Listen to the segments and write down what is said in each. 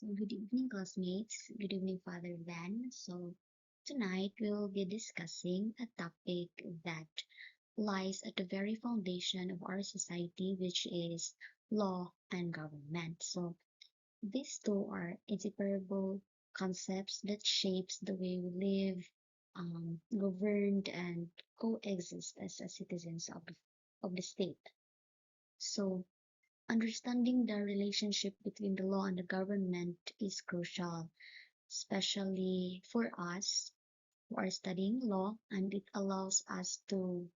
So good evening, classmates. Good evening, Father Van. So tonight we'll be discussing a topic that lies at the very foundation of our society, which is law and government. So these two are inseparable concepts that shapes the way we live, governed, and coexist as citizens of the state. So understanding the relationship between the law and the government is crucial, especially for us who are studying law, and it allows us to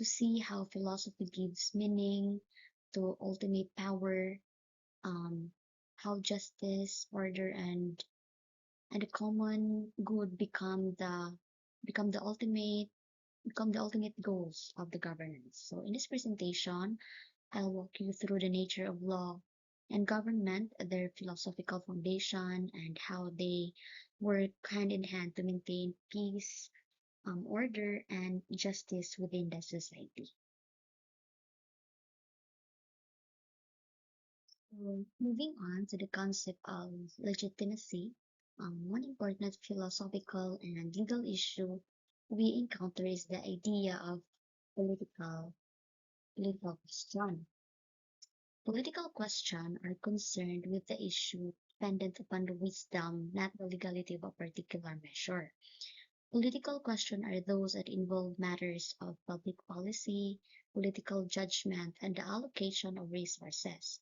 see how philosophy gives meaning to ultimate power, um, how justice, order, and the common good become the ultimate become the ultimate goals of the governance. So in this presentation, I'll walk you through the nature of law and government, their philosophical foundation, and how they work hand in hand to maintain peace, order, and justice within the society. So, moving on to the concept of legitimacy, one important philosophical and legal issue we encounter is the idea of political political question. Political questions are concerned with the issue dependent upon the wisdom, not the legality of a particular measure. Political questions are those that involve matters of public policy, political judgment, and the allocation of resources.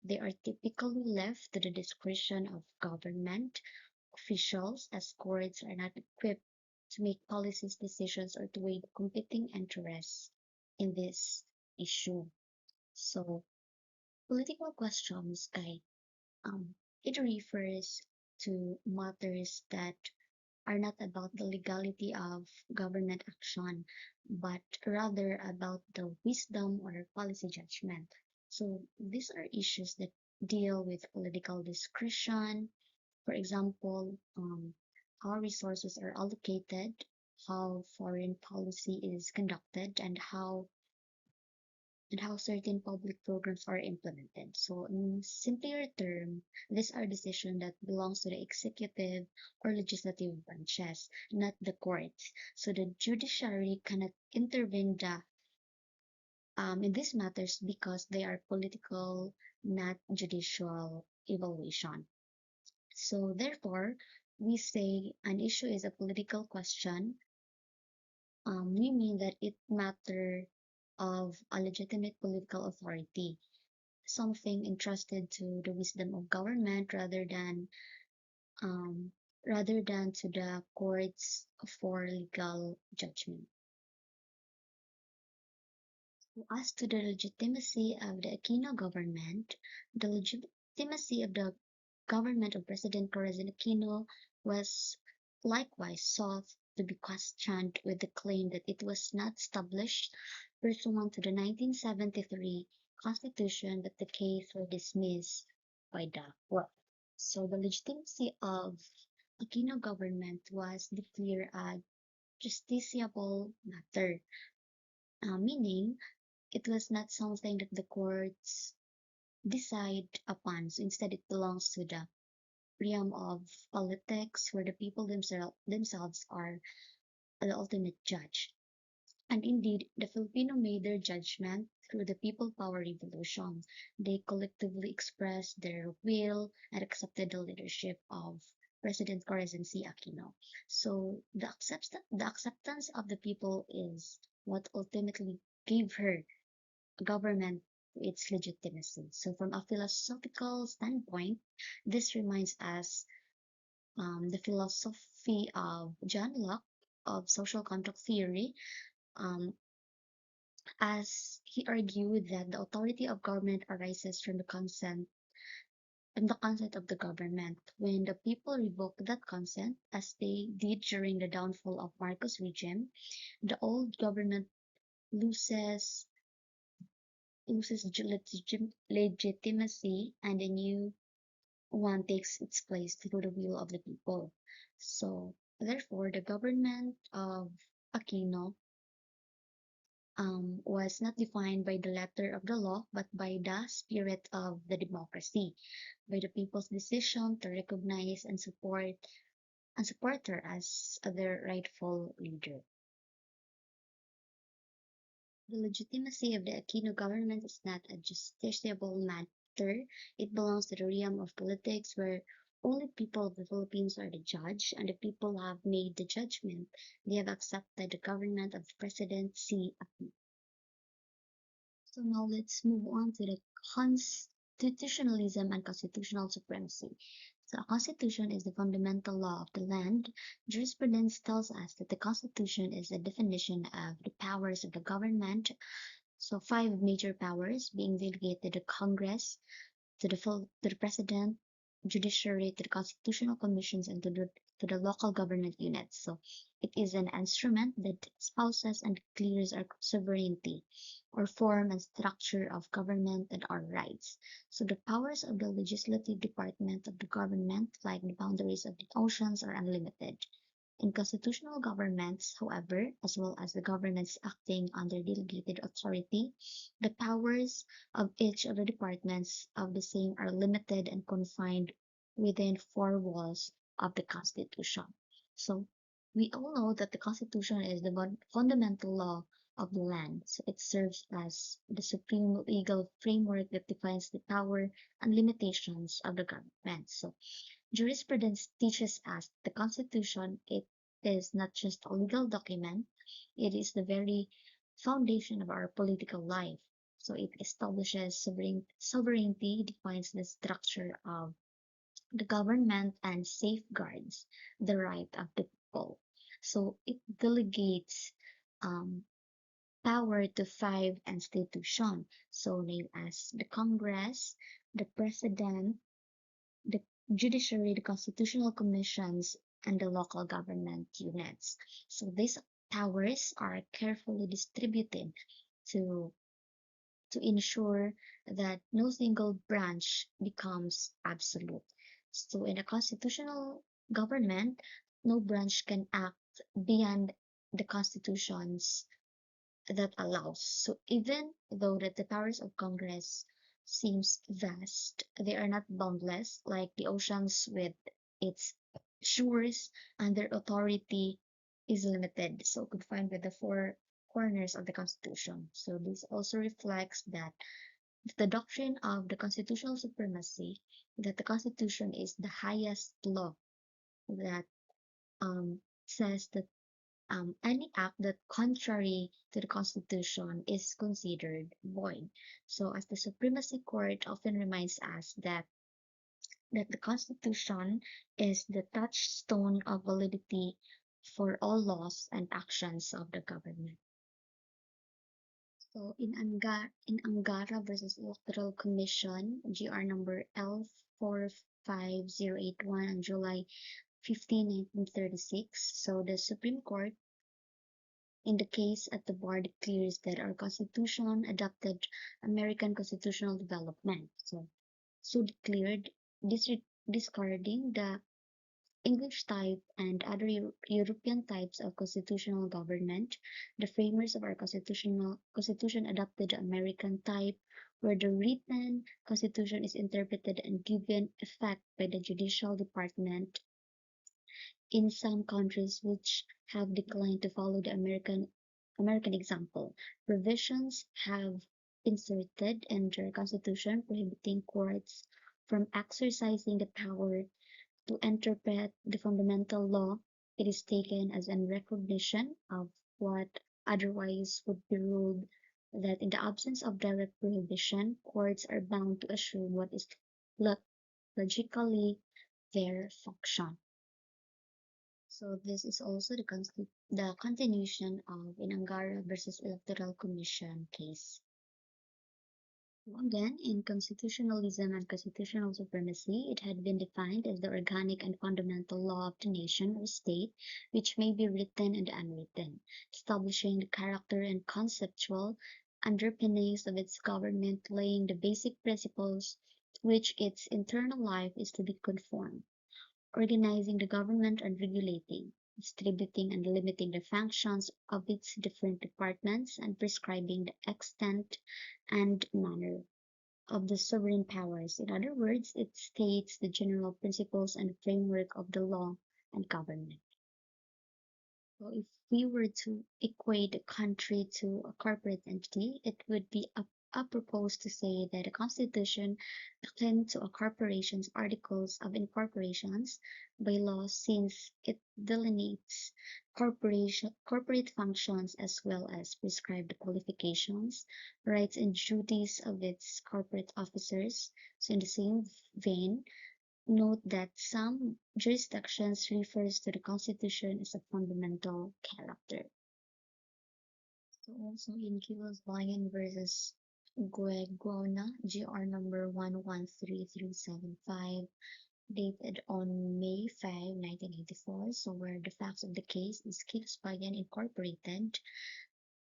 They are typically left to the discretion of government officials, as courts are not equipped to make policy decisions or to weigh the competing interests in this issue. So, political questions guide it refers to matters that are not about the legality of government action, but rather about the wisdom or policy judgment. So these are issues that deal with political discretion, for example, how resources are allocated, how foreign policy is conducted, and how certain public programs are implemented. So, in simpler term, these are decisions that belongs to the executive or legislative branches, not the courts. So the judiciary cannot intervene in these matters because they are political, not judicial evaluation. So therefore, we say an issue is a political question. We mean that it matter of a legitimate political authority, something entrusted to the wisdom of government um, rather than to the courts for legal judgment. As to the legitimacy of the Aquino government, the legitimacy of the government of President Corazon Aquino was likewise sought to be questioned with the claim that it was not established pursuant to the 1973 Constitution, that the case was dismissed by the court. So the legitimacy of Aquino government was declared a justiciable matter, meaning it was not something that the courts decide upon. So instead, it belongs to the realm of politics, where the people themselves are the ultimate judge. And indeed, the Filipino made their judgment through the People Power Revolution. They collectively expressed their will and accepted the leadership of President Corazon C. Aquino. So the acceptance of the people is what ultimately gave her government its legitimacy. So from a philosophical standpoint, this reminds us the philosophy of John Locke of social contract theory, um, as he argued that the authority of government arises from the consent of the government. When the people revoke that consent, as they did during the downfall of Marcos regime, the old government loses legitimacy, and a new one takes its place through the will of the people. So, therefore, the government of Aquino was not defined by the letter of the law, but by the spirit of the democracy, by the people's decision to recognize and support her as their rightful leader. The legitimacy of the Aquino government is not a justiciable matter. It belongs to the realm of politics where only people of the Philippines are the judge, and the people have made the judgment. They have accepted the government of President C. Aquino. So now let's move on to the constitutionalism and constitutional supremacy. So a constitution is the fundamental law of the land. Jurisprudence tells us that the constitution is a definition of the powers of the government. So five major powers being delegated to Congress, to the president, judiciary, to the constitutional commissions, and to the local government units. So it is an instrument that espouses and declares our sovereignty, or form and structure of government and our rights. So the powers of the legislative department of the government, like the boundaries of the oceans, are unlimited. In constitutional governments, however, as well as the governments acting under delegated authority, the powers of each of the departments of the same are limited and confined within four walls of the Constitution. So we all know that the Constitution is the fundamental law of the land. So it serves as the supreme legal framework that defines the power and limitations of the government. So jurisprudence teaches us the Constitution it is not just a legal document, it is the very foundation of our political life. So it establishes sovereignty, defines the structure of the government, and safeguards the right of the people. So it delegates um, power to five institutions, so named as the Congress, the President, the judiciary, the constitutional commissions, and the local government units. So these powers are carefully distributed to to ensure that no single branch becomes absolute. So in a constitutional government, no branch can act beyond the constitution's that allows. So even though that the powers of Congress seems vast, they are not boundless like the oceans with its shores, and their authority is limited, so confined with the four corners of the Constitution. So this also reflects that the doctrine of the constitutional supremacy, that the Constitution is the highest law that says that any act that contrary to the Constitution is considered void. So, as the Supremacy Court often reminds us that the Constitution is the touchstone of validity for all laws and actions of the government. So, in Angara versus Electoral Commission, GR number L45081 on July 15, 1936, so the Supreme Court in the case at the bar declares that our Constitution adopted American constitutional development. So declared discarding the English type and other European types of constitutional government. The framers of our constitution adopted the American type, where the written constitution is interpreted and given effect by the judicial department. In some countries which have declined to follow the American example, provisions have inserted in their constitution prohibiting courts from exercising the power to interpret the fundamental law. It is taken as a recognition of what otherwise would be ruled that in the absence of direct prohibition, courts are bound to assume what is logically their function. So this is also the continuation of Inangara versus Electoral Commission case. So again, in constitutionalism and constitutional supremacy, it had been defined as the organic and fundamental law of the nation or state, which may be written and unwritten, establishing the character and conceptual underpinnings of its government, laying the basic principles to which its internal life is to be conformed, organizing the government and regulating. distributing and limiting the functions of its different departments, and prescribing the extent and manner of the sovereign powers. In other words, it states the general principles and framework of the law and government. So if we were to equate a country to a corporate entity, it would be apropos to say that a constitution akin to a corporation's articles of incorporations by law, since it delineates corporate functions as well as prescribed qualifications, rights and duties of its corporate officers. So in the same vein, note that some jurisdictions refers to the Constitution as a fundamental character. So also in Kilos Bayan versus Guegona, GR number 113375, dated on May 5, 1984. So where the facts of the case is Kilos Bayan Incorporated,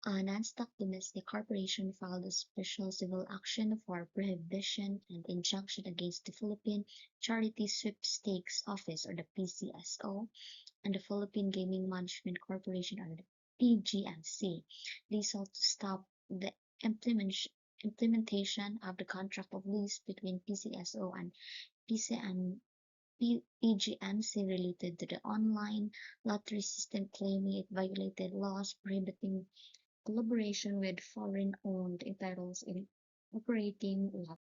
a non-stock domestic corporation, filed a special civil action for prohibition and injunction against the Philippine Charity Sweepstakes Office, or the PCSO, and the Philippine Gaming Management Corporation, or the PGMC. They sought to stop the implementation of the contract of lease between PCSO and PCM, PGMC related to the online lottery system, claiming it violated laws prohibiting collaboration with foreign-owned entities in operating lotteries.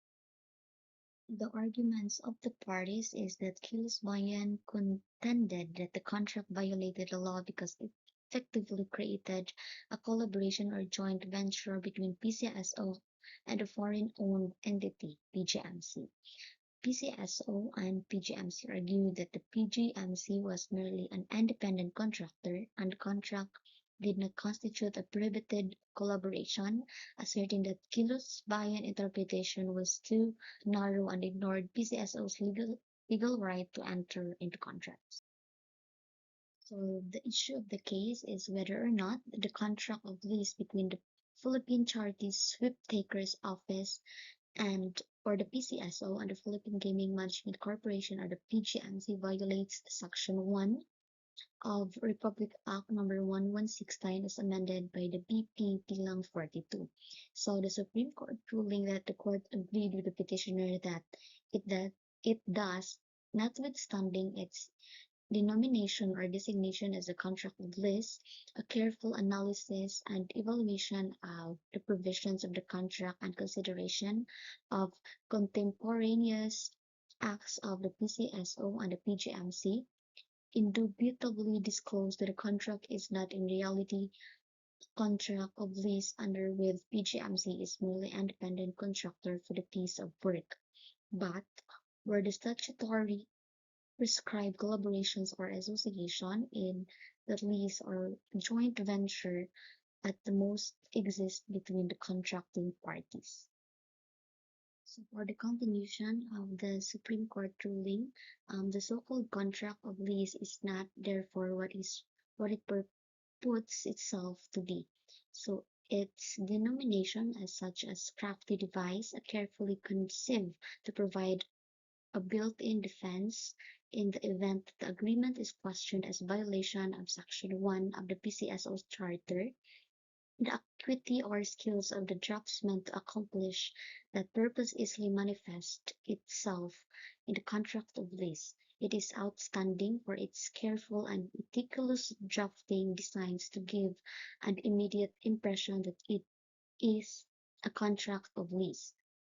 The arguments of the parties is that Kilisbayan contended that the contract violated the law because it effectively created a collaboration or joint venture between PCSO and a foreign-owned entity, PGMC. PCSO and PGMC argued that the PGMC was merely an independent contractor and the contract did not constitute a prohibited collaboration, asserting that Kilos Bayan interpretation was too narrow and ignored PCSO's legal right to enter into contracts. So the issue of the case is whether or not the contract of lease between the Philippine Charity Sweep Takers Office and or the PCSO and the Philippine Gaming Management Corporation, or the PGMC, violates Section 1 of Republic Act number 1169 as amended by the BP Bilang 42. So the Supreme Court ruling that the court agreed with the petitioner that it does, notwithstanding its denomination or designation as a contract of lease, a careful analysis and evaluation of the provisions of the contract and consideration of contemporaneous acts of the PCSO and the PGMC indubitably disclose that the contract is not in reality a contract of lease under with PGMC is merely independent contractor for the piece of work, but where the statutory prescribed collaborations or association in the lease or joint venture at the most exist between the contracting parties. So for the continuation of the Supreme Court ruling, the so-called contract of lease is not therefore what it purports itself to be. So its denomination as such as crafty device, a carefully conceived to provide a built-in defense in the event that the agreement is questioned as violation of Section 1 of the PCSO's Charter. The acuity or skills of the draftsman to accomplish that purpose easily manifest itself in the contract of lease. It is outstanding for its careful and meticulous drafting designs to give an immediate impression that it is a contract of lease.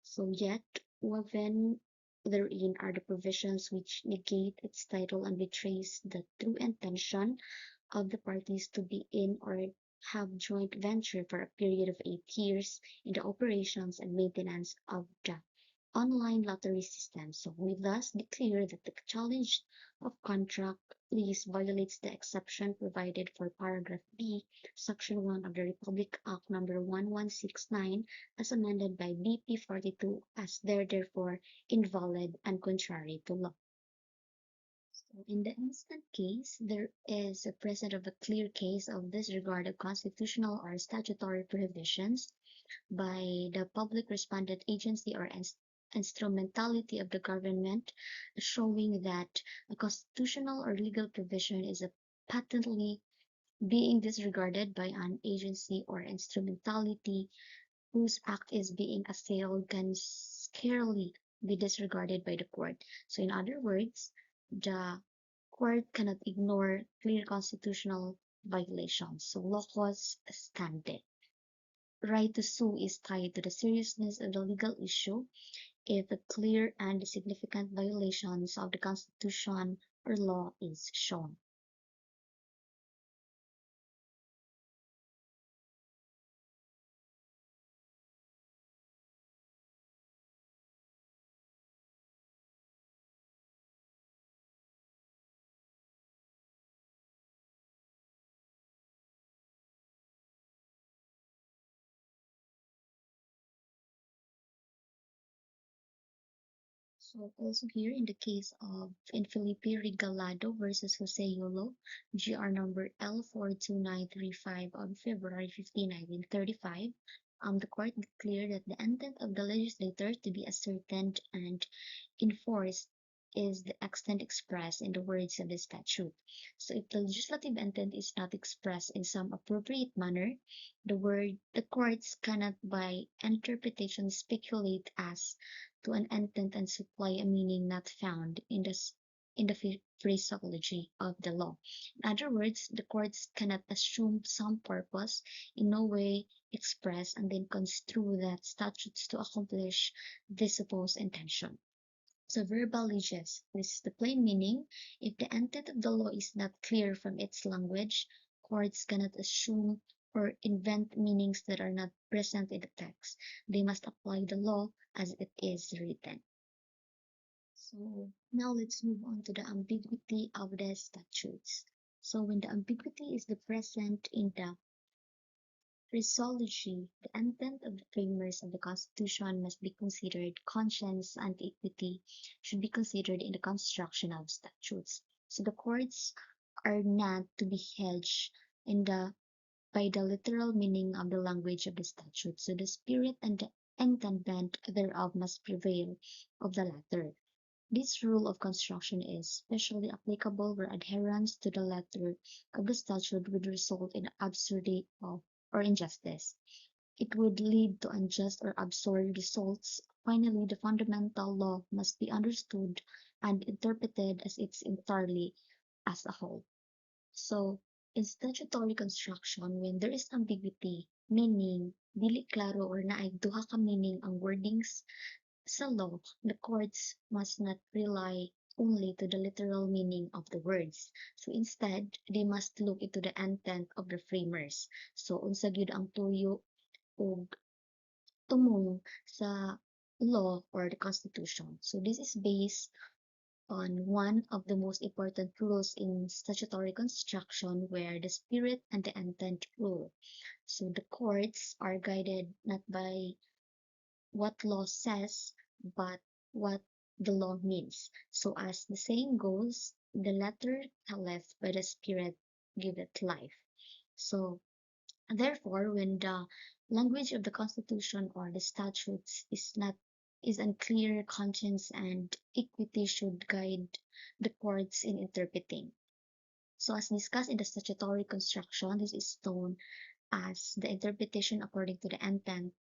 So yet, woven therein are the provisions which negate its title and betrays the true intention of the parties to be in or have joint venture for a period of 8 years in the operations and maintenance of the online lottery system. So we thus declare that the challenge of contract lease violates the exception provided for paragraph B, section 1 of the Republic Act number 1169 as amended by BP 42 as therefore invalid and contrary to law. So in the instant case, there is a present of a clear case of disregard of constitutional or statutory prohibitions by the public respondent agency or instrumentality of the government, showing that a constitutional or legal provision is patently being disregarded by an agency or instrumentality whose act is being assailed can scarcely be disregarded by the court. So, in other words, the court cannot ignore clear constitutional violations. So, locus standi. Right to sue is tied to the seriousness of the legal issue if a clear and significant violations of the Constitution or law is shown. So also here in the case of Infelipe Regalado versus Jose Yolo, GR number L42935 on February 15, 1935, the court declared that the intent of the legislator to be ascertained and enforced is the extent expressed in the words of the statute. So if the legislative intent is not expressed in some appropriate manner, the courts cannot by interpretation speculate as to an intent and supply a meaning not found in the phraseology of the law. In other words, the courts cannot assume some purpose in no way express and then construe that statutes to accomplish this supposed intention. So verbal leges, this is the plain meaning. If the intent of the law is not clear from its language, courts cannot assume or invent meanings that are not present in the text. They must apply the law as it is written. So now let's move on to the ambiguity of the statutes. So when the ambiguity is the present in the phraseology, the intent of the framers of the Constitution must be considered, conscience and equity should be considered in the construction of statutes. So the courts are not to be hedged in the by the literal meaning of the language of the statute. So the spirit and the intendment thereof must prevail of the latter. This rule of construction is especially applicable where adherence to the letter of the statute would result in absurdity or injustice. It would lead to unjust or absurd results. Finally, the fundamental law must be understood and interpreted as its entirely as a whole. So, in statutory construction, when there is ambiguity, meaning dili klaro or naay duha ka meaning ang wordings sa law, the courts must not rely only to the literal meaning of the words. So instead, they must look into the intent of the framers. So unsa gyud ang tuyo o tumong sa law or the constitution. So this is based on one of the most important rules in statutory construction where the spirit and the intent rule. So the courts are guided not by what law says, but what the law means. So as the saying goes, the letter telleth, but the spirit giveth life. So therefore, when the language of the Constitution or the statutes is unclear, conscience and equity should guide the courts in interpreting. So as discussed in the statutory construction, this is known as the interpretation according to the intent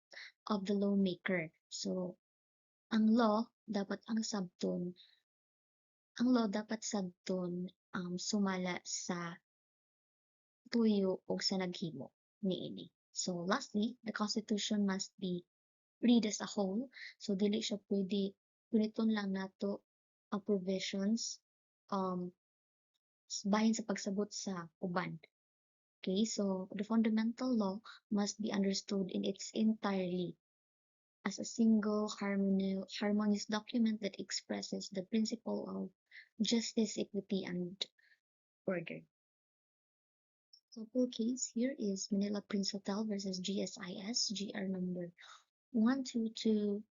of the lawmaker. So ang law dapat sabton sumala sa tuyo ug sa naghimo niini. So lastly, the constitution must be read as a whole. So dili siya pwede puniton lang nato ang provisions um bahin sa pagsabot sa uban. Okay, so the fundamental law must be understood in its entirely as a single harmonious document that expresses the principle of justice, equity, and order. Example case here is Manila Prince Hotel versus GSIS, GR number 122156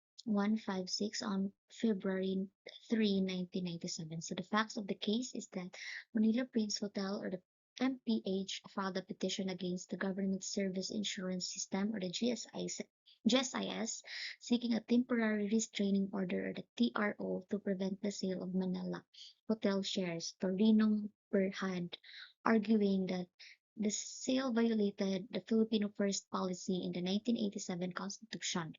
on February 3, 1997. So the facts of the case is that Manila Prince Hotel or the MPH filed a petition against the Government Service Insurance System or the GSIS GSIS, seeking a temporary restraining order or the TRO to prevent the sale of Manila hotel shares to Rinong Berhad, arguing that the sale violated the Filipino First policy in the 1987 Constitution.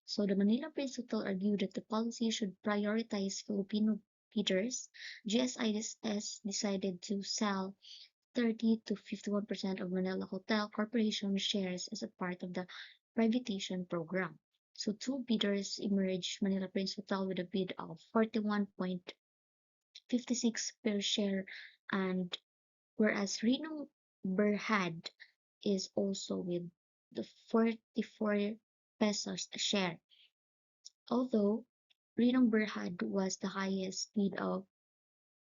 So the Manila Prince Hotel argued that the policy should prioritize Filipino bidders. GSIS decided to sell 30 to 51% of Manila Hotel Corporation shares as a part of the privatization program. So two bidders emerged, Manila Prince Hotel with a bid of 41.56 per share, and whereas Reno Berhad is also with the 44 pesos a share. Although Reno Berhad was the highest bid of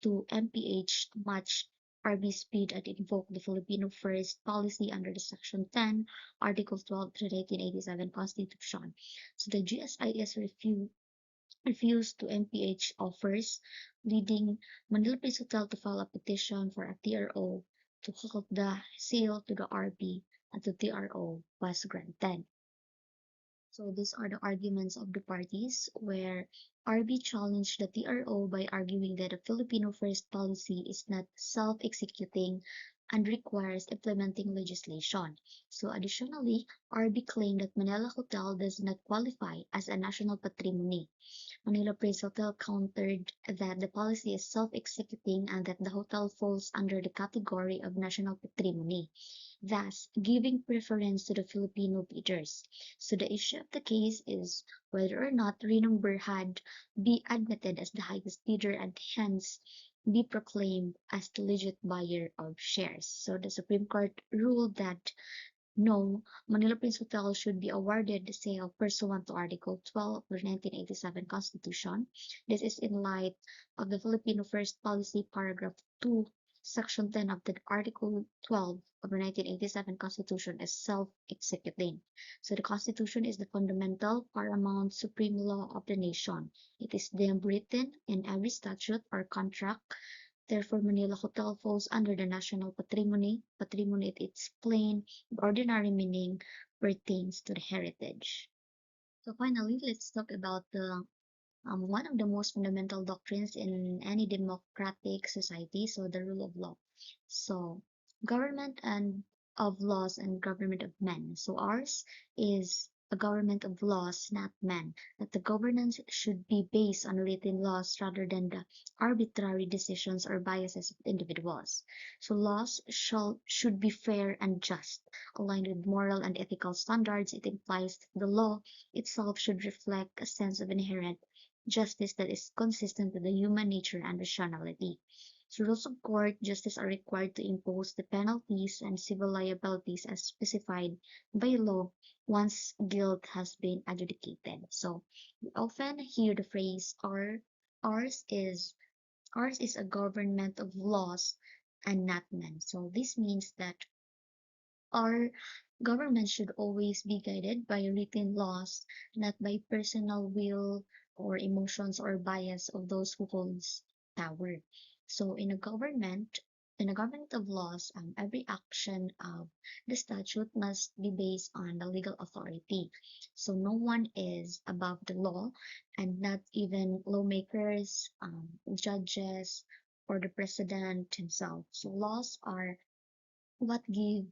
to MPH to match RB speed and invoke the Filipino First policy under the Section 10, Article 12 of the 1987 Constitution. So the GSIS refused to MPH offers, leading Manila Police Hotel to file a petition for a TRO to halt the sale to the RB, and the TRO was granted. So these are the arguments of the parties where RB challenged the TRO by arguing that the Filipino First policy is not self-executing and requires implementing legislation. So additionally, RB claimed that Manila Hotel does not qualify as a national patrimony. Manila Praise Hotel countered that the policy is self-executing and that the hotel falls under the category of national patrimony, thus giving preference to the Filipino bidders. So the issue of the case is whether or not Rinong Berhad be admitted as the highest bidder and hence be proclaimed as the legit buyer of shares. So the Supreme Court ruled that no, Manila Prince Hotel should be awarded the sale pursuant to Article 12 of the 1987 Constitution. This is in light of the Filipino First Policy, Paragraph 2, Section 10 of the Article 12 of the 1987 Constitution is self-executing. So the Constitution is the fundamental, paramount, supreme law of the nation. It is then written in every statute or contract. Therefore, Manila Hotel falls under the national patrimony. Patrimony, in its plain, ordinary meaning, pertains to the heritage. So finally, let's talk about the one of the most fundamental doctrines in any democratic society, so the rule of law. So government and of laws and government of men. So ours is a government of laws, not men. That the governance should be based on written laws rather than the arbitrary decisions or biases of individuals. So laws should be fair and just, aligned with moral and ethical standards. It implies that the law itself should reflect a sense of inherent justice that is consistent with the human nature and rationality. So rules of court justice are required to impose the penalties and civil liabilities as specified by law once guilt has been adjudicated. So we often hear the phrase ours is ours is a government of laws and not men. So this means that our government should always be guided by written laws, not by personal will or emotions or bias of those who holds power. So in a government of laws, every action of the statute must be based on the legal authority. So no one is above the law, and not even lawmakers, judges, or the president himself. So laws are what give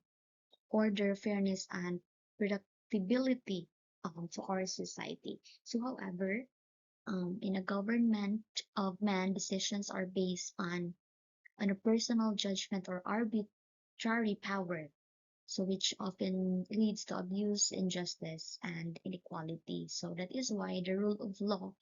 order, fairness, and predictability to our society. So, however, in a government of man, decisions are based on a personal judgment or arbitrary power, so which often leads to abuse, injustice, and inequality. So that is why the rule of law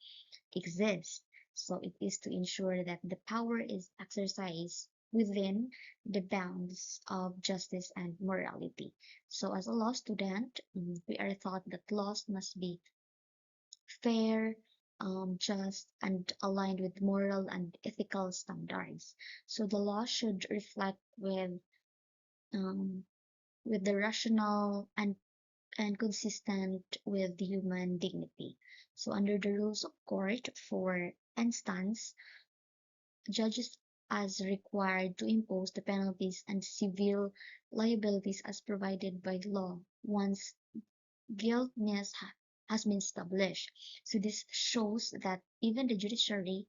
exists. So it is to ensure that the power is exercised within the bounds of justice and morality. So as a law student, we are taught that laws must be fair, just, and aligned with moral and ethical standards. So the law should reflect um, with the rational and consistent with human dignity. So under the rules of court, for instance, judges as required to impose the penalties and civil liabilities as provided by law once guiltness has been established. So this shows that even the judiciary,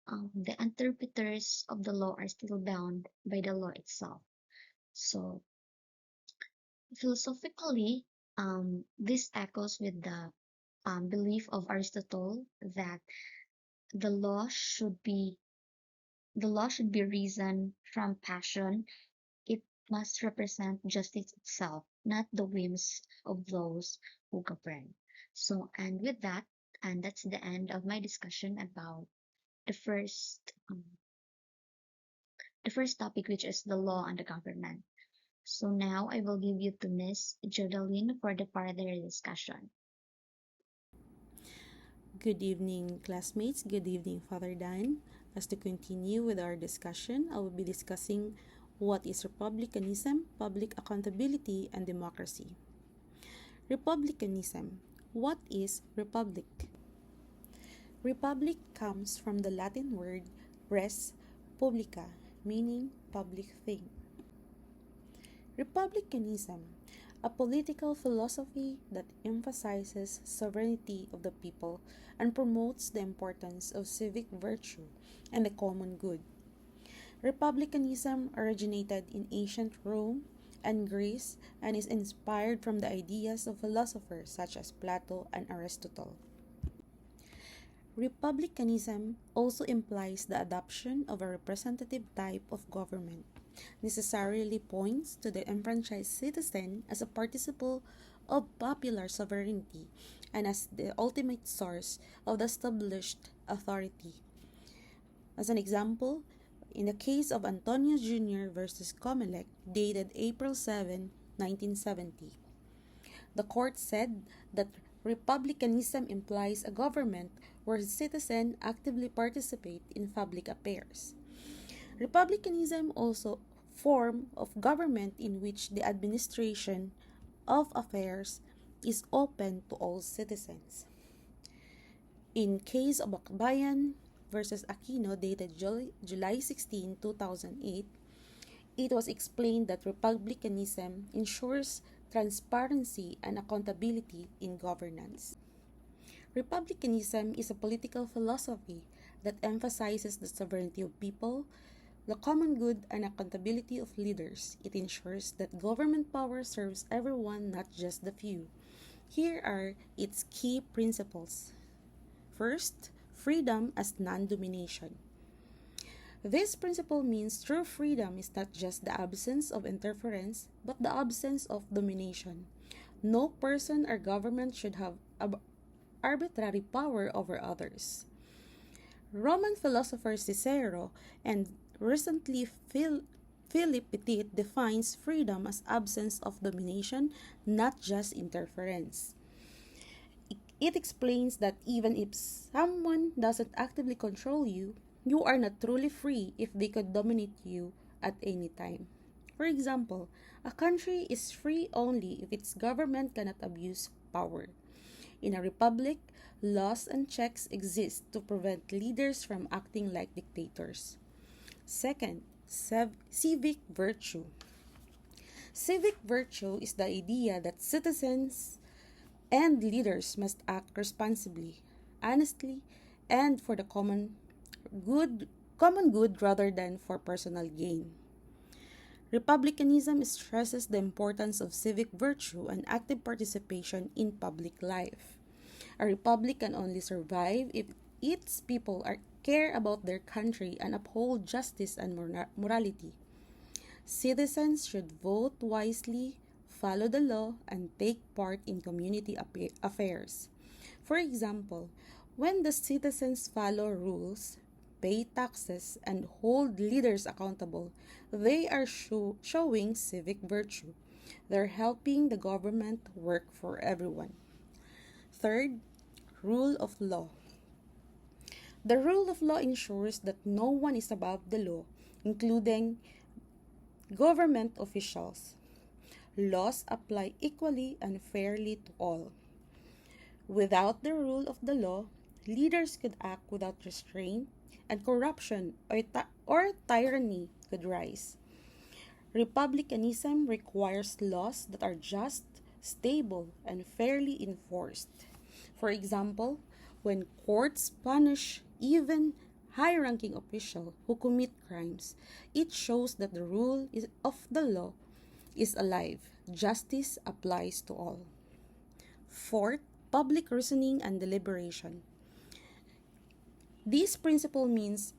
the interpreters of the law are still bound by the law itself. So philosophically, this echoes with the belief of Aristotle that the law should be the law should be reasoned from passion. It must represent justice itself, not the whims of those who govern. So, and with that, and that's the end of my discussion about the first topic, which is the law and the government. So now I will give you to Miss Jodeline for the further discussion. Good evening, classmates. Good evening, Father Dan. As to continue with our discussion, I will be discussing what is republicanism, public accountability, and democracy. Republicanism. What is republic? Republic comes from the Latin word res publica, meaning public thing. Republicanism, a political philosophy that emphasizes sovereignty of the people and promotes the importance of civic virtue and the common good. Republicanism originated in ancient Rome and Greece and is inspired from the ideas of philosophers such as Plato and Aristotle. Republicanism also implies the adoption of a representative type of government, necessarily points to the enfranchised citizen as a participle of popular sovereignty and as the ultimate source of the established authority. As an example, in the case of Antonio Jr. versus Comelec, dated April 7, 1970, the court said that republicanism implies a government where citizens actively participate in public affairs. Republicanism also form of government in which the administration of affairs is open to all citizens. In case of Akbayan versus Aquino dated July 16, 2008, it was explained that republicanism ensures transparency and accountability in governance. Republicanism is a political philosophy that emphasizes the sovereignty of people, the common good, and accountability of leaders. It ensures that government power serves everyone, not just the few. Here are its key principles. First, freedom as non-domination. This principle means true freedom is not just the absence of interference, but the absence of domination. No person or government should have arbitrary power over others. Roman philosopher Cicero and recently Philip Petit defines freedom as absence of domination, not just interference. It explains that even if someone doesn't actively control you, you are not truly free if they could dominate you at any time. For example, a country is free only if its government cannot abuse power. In a republic, laws and checks exist to prevent leaders from acting like dictators. Second, civic virtue. Civic virtue is the idea that citizens and leaders must act responsibly, honestly, and for the common good rather than for personal gain. Republicanism stresses the importance of civic virtue and active participation in public life. A republic can only survive if its people care about their country and uphold justice and morality. Citizens should vote wisely, follow the law, and take part in community affairs. For example, when the citizens follow rules, pay taxes, and hold leaders accountable, they are showing civic virtue. They're helping the government work for everyone. Third, rule of law. The rule of law ensures that no one is above the law, including government officials. Laws apply equally and fairly to all. Without the rule of the law, leaders could act without restraint, and corruption or tyranny could rise. Republicanism requires laws that are just, stable, and fairly enforced. For example, when courts punish even high-ranking officials who commit crimes, it shows that the of the law is alive. Justice applies to all. Fourth, public reasoning and deliberation. This principle means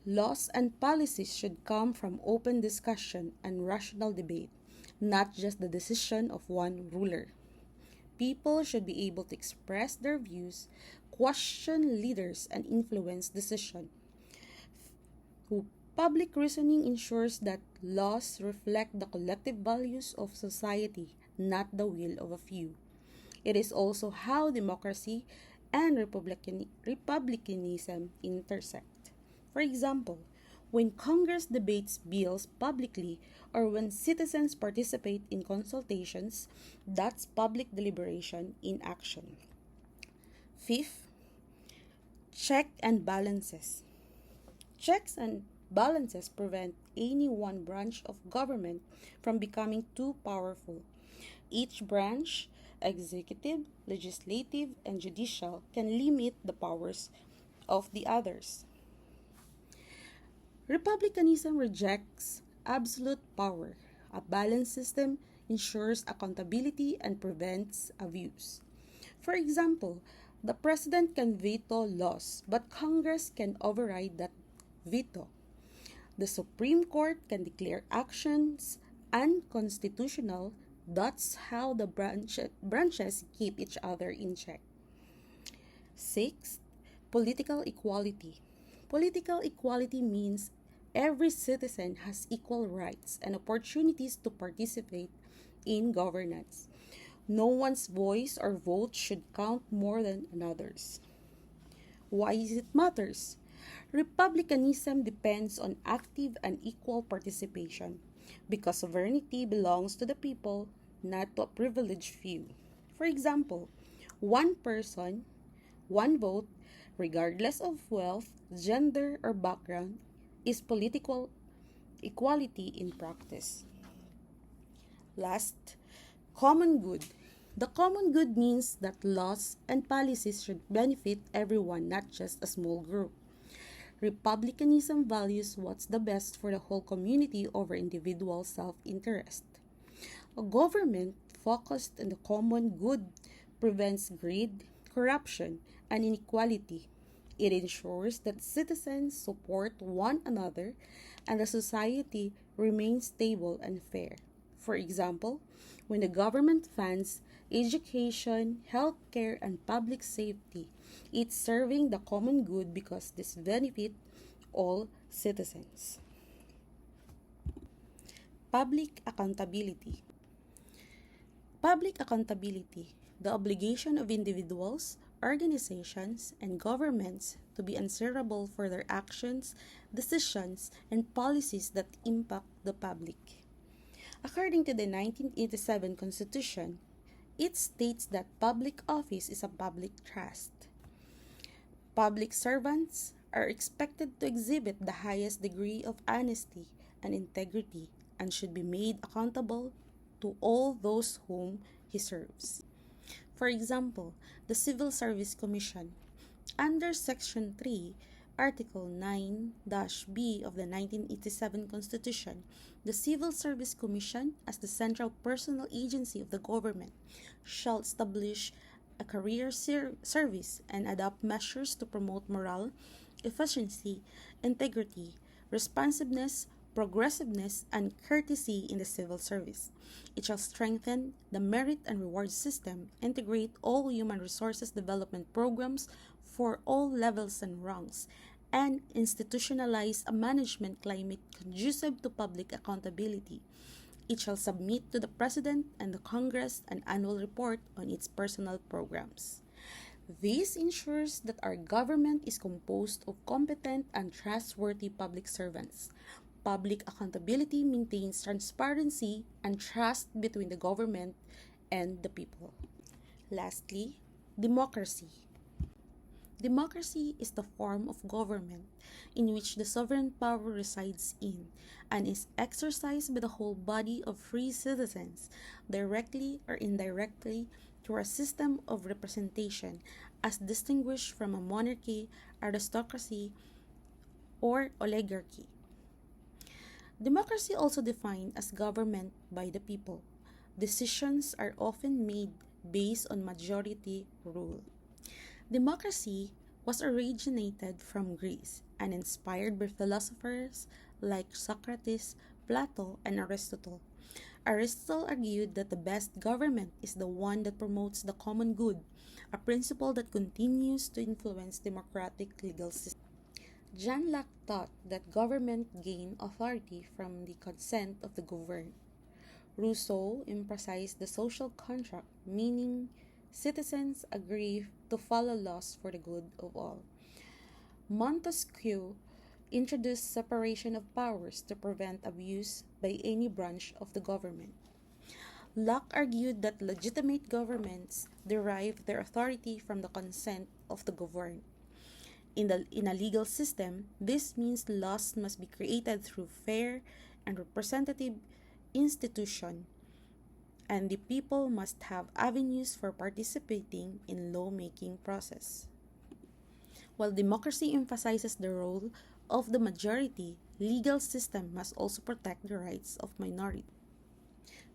laws and policies should come from open discussion and rational debate, not just the decision of one ruler. People should be able to express their views, question leaders, and influence decisions. Public reasoning ensures that laws reflect the collective values of society, not the will of a few. It is also how democracy and republicanism intersect. For example, when Congress debates bills publicly or when citizens participate in consultations, that's public deliberation in action. Fifth, check and balances. Checks and balances prevent any one branch of government from becoming too powerful. Each branch, executive, legislative, and judicial, can limit the powers of the others. Republicanism rejects absolute power. A balanced system ensures accountability and prevents abuse. For example, the president can veto laws, but Congress can override that veto. The Supreme Court can declare actions unconstitutional. That's how the branches keep each other in check. Sixth, political equality. Political equality means every citizen has equal rights and opportunities to participate in governance. No one's voice or vote should count more than another's. Why is it matters? Republicanism depends on active and equal participation because sovereignty belongs to the people, not to a privileged few. For example, one person, one vote, regardless of wealth, gender, or background, is political equality in practice. Last, common good. The common good means that laws and policies should benefit everyone, not just a small group. Republicanism values what's the best for the whole community over individual self-interest. A government focused on the common good prevents greed, corruption, and inequality. It ensures that citizens support one another and the society remains stable and fair. For example, when the government funds education, healthcare, and public safety, it's serving the common good because this benefit all citizens. Public accountability. Public accountability, the obligation of individuals, organizations, and governments to be answerable for their actions, decisions, and policies that impact the public. According to the 1987 Constitution, it states that public office is a public trust. Public servants are expected to exhibit the highest degree of honesty and integrity and should be made accountable to all those whom he serves. For example, the Civil Service Commission. Under Section 3, Article 9-B of the 1987 Constitution, the Civil Service Commission, as the central personnel agency of the government, shall establish a career service and adopt measures to promote morale, efficiency, integrity, responsiveness, progressiveness, and courtesy in the civil service. It shall strengthen the merit and reward system, integrate all human resources development programs for all levels and ranks, and institutionalize a management climate conducive to public accountability. It shall submit to the President and the Congress an annual report on its personal programs. This ensures that our government is composed of competent and trustworthy public servants. Public accountability maintains transparency and trust between the government and the people. Lastly, democracy. Democracy is the form of government in which the sovereign power resides in and is exercised by the whole body of free citizens, directly or indirectly, through a system of representation as distinguished from a monarchy, aristocracy, or oligarchy. Democracy also defined as government by the people. Decisions are often made based on majority rule. Democracy was originated from Greece and inspired by philosophers like Socrates, Plato, and Aristotle. Aristotle argued that the best government is the one that promotes the common good, a principle that continues to influence democratic legal systems. John Locke taught that government gained authority from the consent of the governed. Rousseau emphasized the social contract, meaning citizens agree to follow laws for the good of all. Montesquieu introduced separation of powers to prevent abuse by any branch of the government. Locke argued that legitimate governments derive their authority from the consent of the governed. In a legal system, this means laws must be created through fair and representative institution, and the people must have avenues for participating in lawmaking process. While democracy emphasizes the role of the majority, legal system must also protect the rights of minority.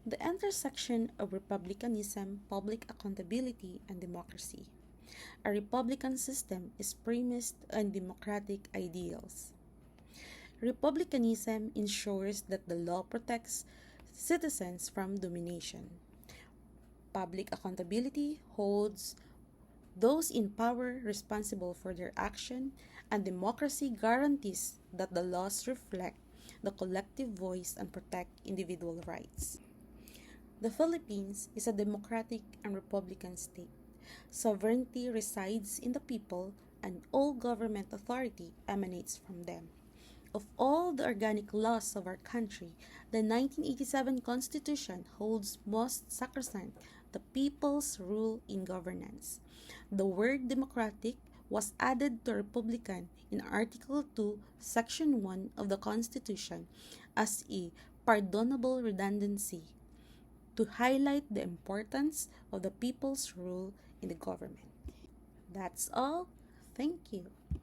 The intersection of republicanism, public accountability, and democracy. A republican system is premised on democratic ideals. Republicanism ensures that the law protects citizens from domination. Public accountability holds those in power responsible for their action, and democracy guarantees that the laws reflect the collective voice and protect individual rights. The Philippines is a democratic and republican state. Sovereignty resides in the people, and all government authority emanates from them. Of all the organic laws of our country, the 1987 Constitution holds most sacrosanct the people's rule in governance. The word democratic was added to republican in Article 2, Section 1 of the Constitution as a pardonable redundancy to highlight the importance of the people's rule in the government. That's all. Thank you.